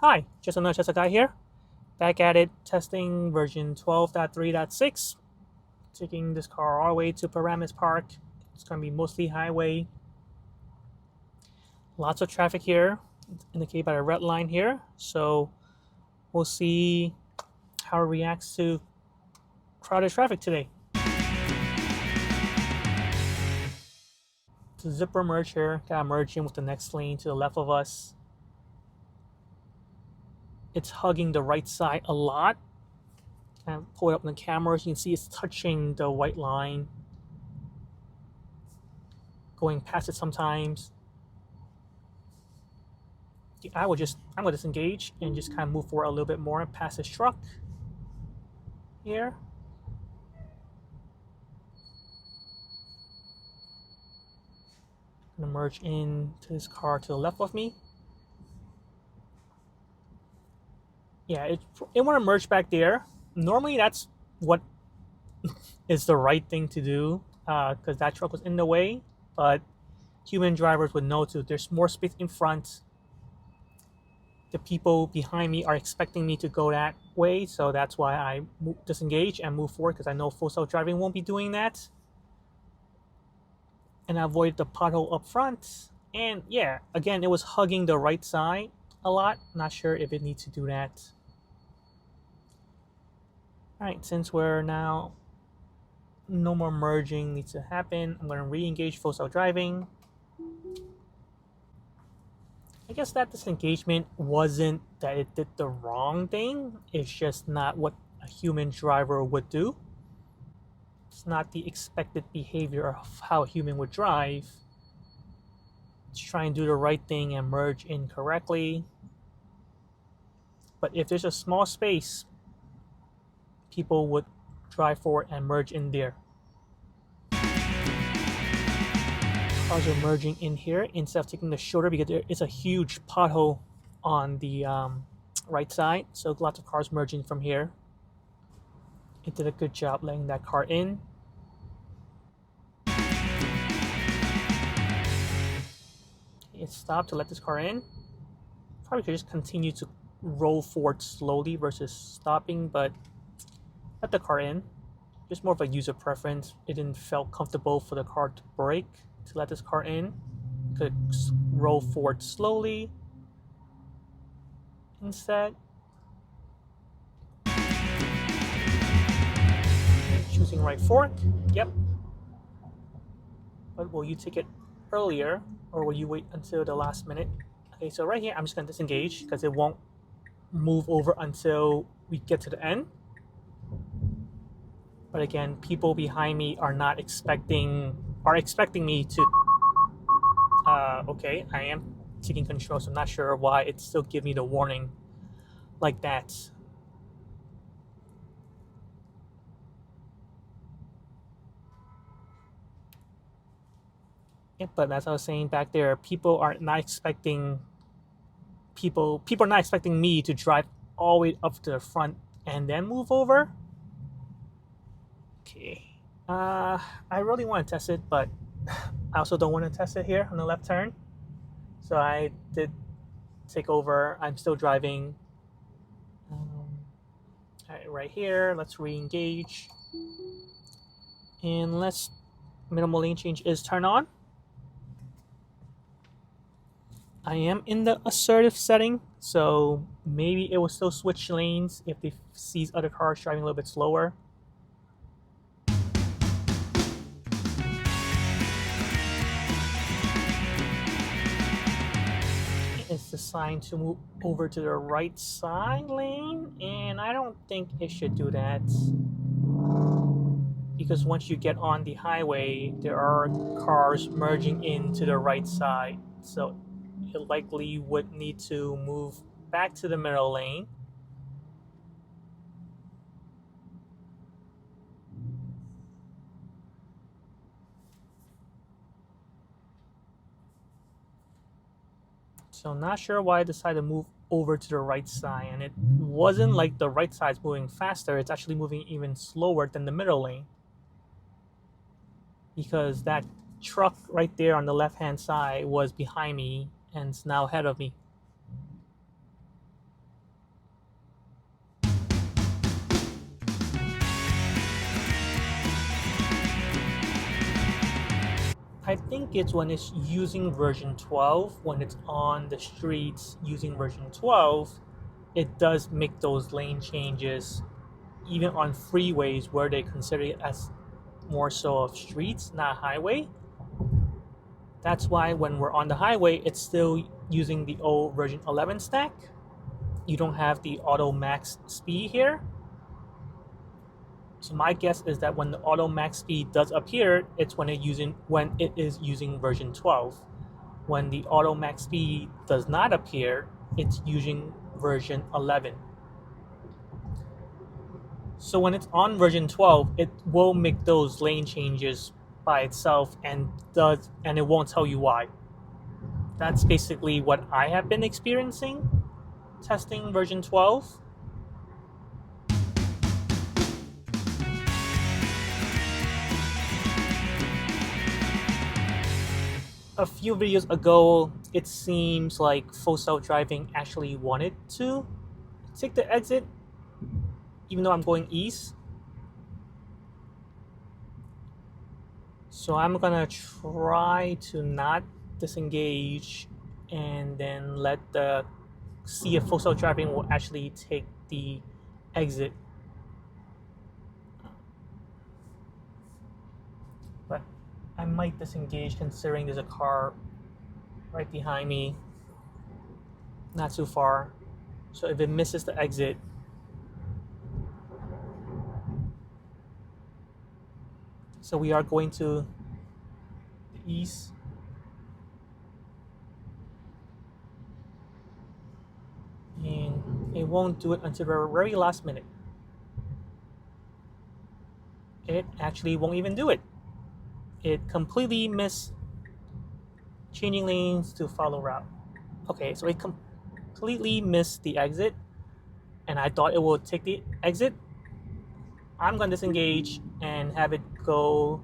Hi, just a guy here. Back at it, testing version 12.3.6. Taking this car all the way to Paramus Park. It's going to be mostly highway. Lots of traffic here, indicated by the red line here. So we'll see how it reacts to crowded traffic today. It's a zipper merge here. Gotta merge in with the next lane to the left of us. It's hugging the right side a lot. And pull it up on the camera, you can see it's touching the white line. Going past it sometimes. I'm gonna disengage and just kind of move forward a little bit more and pass this truck here. I'm gonna merge into this car to the left of me. Yeah, it want to merge back there. Normally that's what is the right thing to do because that truck was in the way, but human drivers would know too. There's more space in front. The people behind me are expecting me to go that way, so that's why I disengage and move forward because I know full self-driving won't be doing that. And I avoid the pothole up front. And yeah, again, it was hugging the right side a lot. Not sure if it needs to do that. All right, since we're now no more merging needs to happen, I'm going to re-engage full self-driving. I guess that disengagement wasn't that it did the wrong thing. It's just not what a human driver would do. It's not the expected behavior of how a human would drive. Just try and do the right thing and merge in correctly. But if there's a small space, people would drive forward and merge in there. Cars are merging in here instead of taking the shoulder because there is a huge pothole on the right side. So lots of cars merging from here. It did a good job letting that car in. It stopped to let this car in. Probably could just continue to roll forward slowly versus stopping, but let the car in. Just more of a user preference. It didn't feel comfortable for the car to brake to let this car in. Could roll forward slowly instead. Choosing right fork. Yep. But will you take it earlier or will you wait until the last minute? Okay, so right here I'm just going to disengage because it won't move over until we get to the end. But again, people behind me are expecting me to. Okay, I am taking control, so I'm not sure why it still gives me the warning like that. Yeah, but as I was saying back there, people are not expecting me to drive all the way up to the front and then move over. Okay. I really want to test it, but I also don't want to test it here on the left turn. So I did take over. I'm still driving. All right here. Let's re-engage. And let's minimal lane change is turn on. I am in the assertive setting, so maybe it will still switch lanes if it sees other cars driving a little bit slower. It's designed to move over to the right side lane, and I don't think it should do that. Because once you get on the highway, there are cars merging into the right side. So it likely would need to move back to the middle lane. So not sure why I decided to move over to the right side, and it wasn't like the right side's moving faster, it's actually moving even slower than the middle lane. Because that truck right there on the left hand side was behind me and is now ahead of me. I think it's when it's using version 12, when it's on the streets using version 12, it does make those lane changes even on freeways where they consider it as more so of streets, not highway. That's why when we're on the highway, it's still using the old version 11 stack. You don't have the auto max speed here. So my guess is that when the auto max speed does appear, it's when it is using version 12. When the auto max speed does not appear, it's using version 11. So when it's on version 12, it will make those lane changes by itself and it won't tell you why. That's basically what I have been experiencing testing version 12. A few videos ago, it seems like Full Self Driving actually wanted to take the exit, even though I'm going east. So I'm gonna try to not disengage and then see if Full Self Driving will actually take the exit. But I might disengage considering there's a car right behind me, not too far. So if it misses the exit, so we are going to the east. And it won't do it until the very last minute. It actually won't even do it. It completely missed changing lanes to follow route. Okay, so it completely missed the exit, and I thought it would take the exit. I'm going to disengage and have it go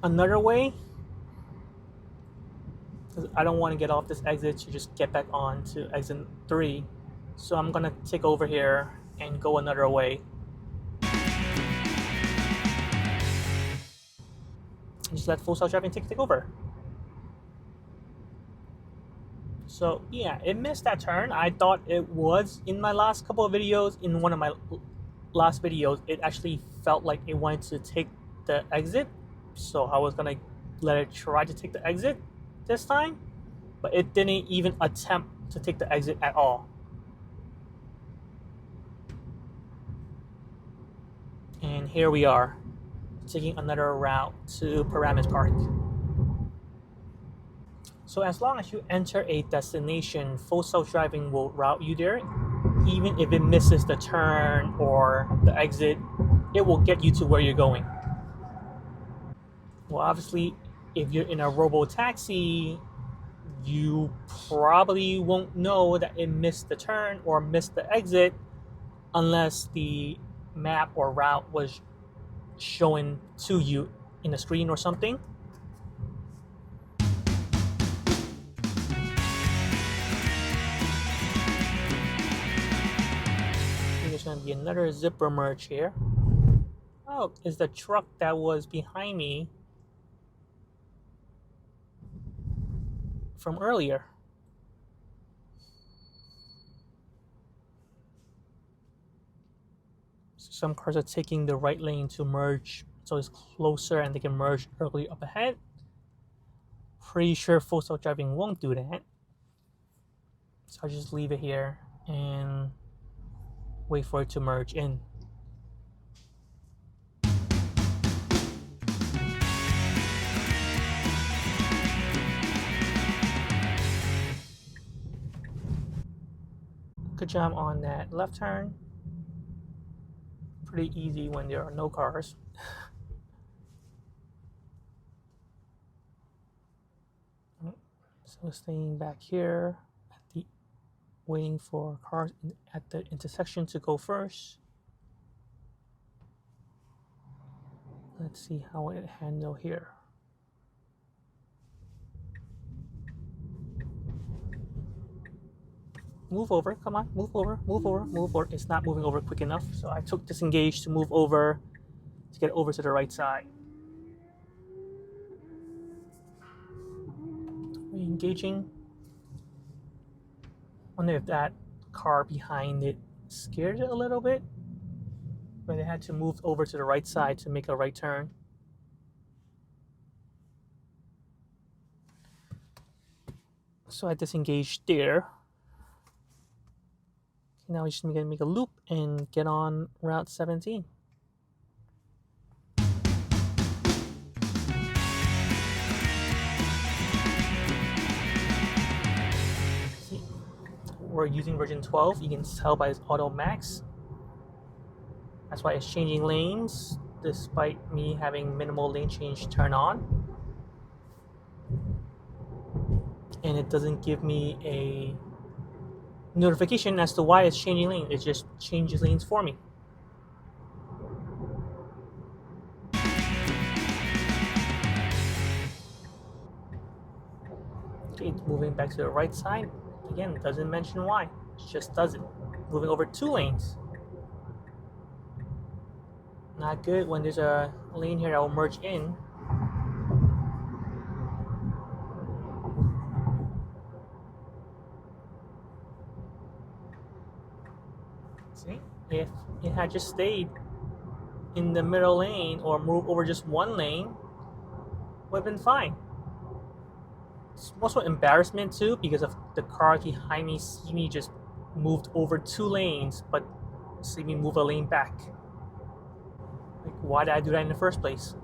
another way. I don't want to get off this exit to just get back on to exit 3. So I'm going to take over here and go another way. Just let Full Self Driving take over. So yeah, it missed that turn. I thought it was in my last couple of videos. In one of my last videos, it actually felt like it wanted to take the exit. So I was gonna let it try to take the exit this time, but it didn't even attempt to take the exit at all. And here we are, taking another route to Paramus Park. So as long as you enter a destination, Full Self Driving will route you there. Even if it misses the turn or the exit, it will get you to where you're going. Well, obviously, if you're in a robo-taxi, you probably won't know that it missed the turn or missed the exit unless the map or route was shown to you in a screen or something. There's going to be another zipper merge here. Oh, it's the truck that was behind me from earlier. Some cars are taking the right lane to merge, so it's closer and they can merge early up ahead. Pretty sure Full Self Driving won't do that. So I'll just leave it here and wait for it to merge in. Good job on that left turn. Pretty easy when there are no cars. So staying back here waiting for cars at the intersection to go first. Let's see how it handles here. Move over, come on, move over, move over, move over. It's not moving over quick enough, so I took disengage to move over to get over to the right side. disengaging. Wonder if that car behind it scared it a little bit, but it had to move over to the right side to make a right turn. So I disengaged there. Now we're just gonna make a loop and get on Route 17. See, we're using version 12. You can tell by its auto max. That's why it's changing lanes despite me having minimal lane change turn on. And it doesn't give me a notification as to why it's changing lane. It just changes lanes for me. Okay, it's moving back to the right side. Again, it doesn't mention why. It just does it. Moving over 2 lanes. Not good when there's a lane here that will merge in. See, if it had just stayed in the middle lane or moved over just 1 lane, would have been fine. It's also embarrassment too because of the car behind me see me just moved over 2 lanes, but see me move a lane back. Like, why did I do that in the first place?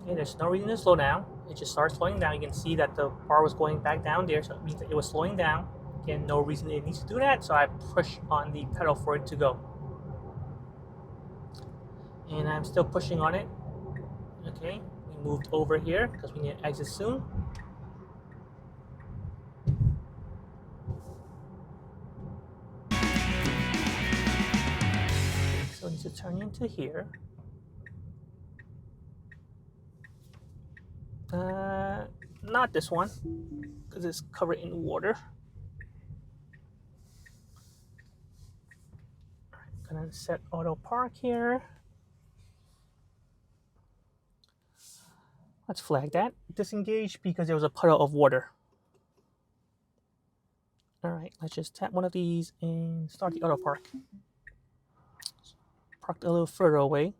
Okay, there's no reason to slow down. It just starts slowing down. You can see that the bar was going back down there, so it means that it was slowing down. Again, no reason it needs to do that, so I push on the pedal for it to go. And I'm still pushing on it. Okay, we moved over here because we need to exit soon. So I need to turn into here. Not this one, because it's covered in water. Alright, gonna set auto park here. Let's flag that. Disengage because there was a puddle of water. Alright, let's just tap one of these and start the auto park. Parked a little further away.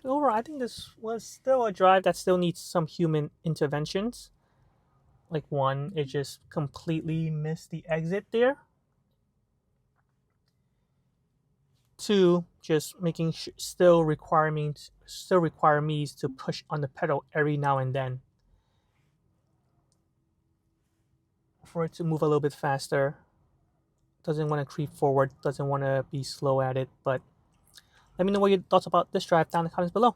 Overall, I think this was still a drive that still needs some human interventions. Like, one, it just completely missed the exit there. 2, just making sure still require me to push on the pedal every now and then for it to move a little bit faster. Doesn't want to creep forward, doesn't want to be slow at it, but let me know what your thoughts about this drive down in the comments below.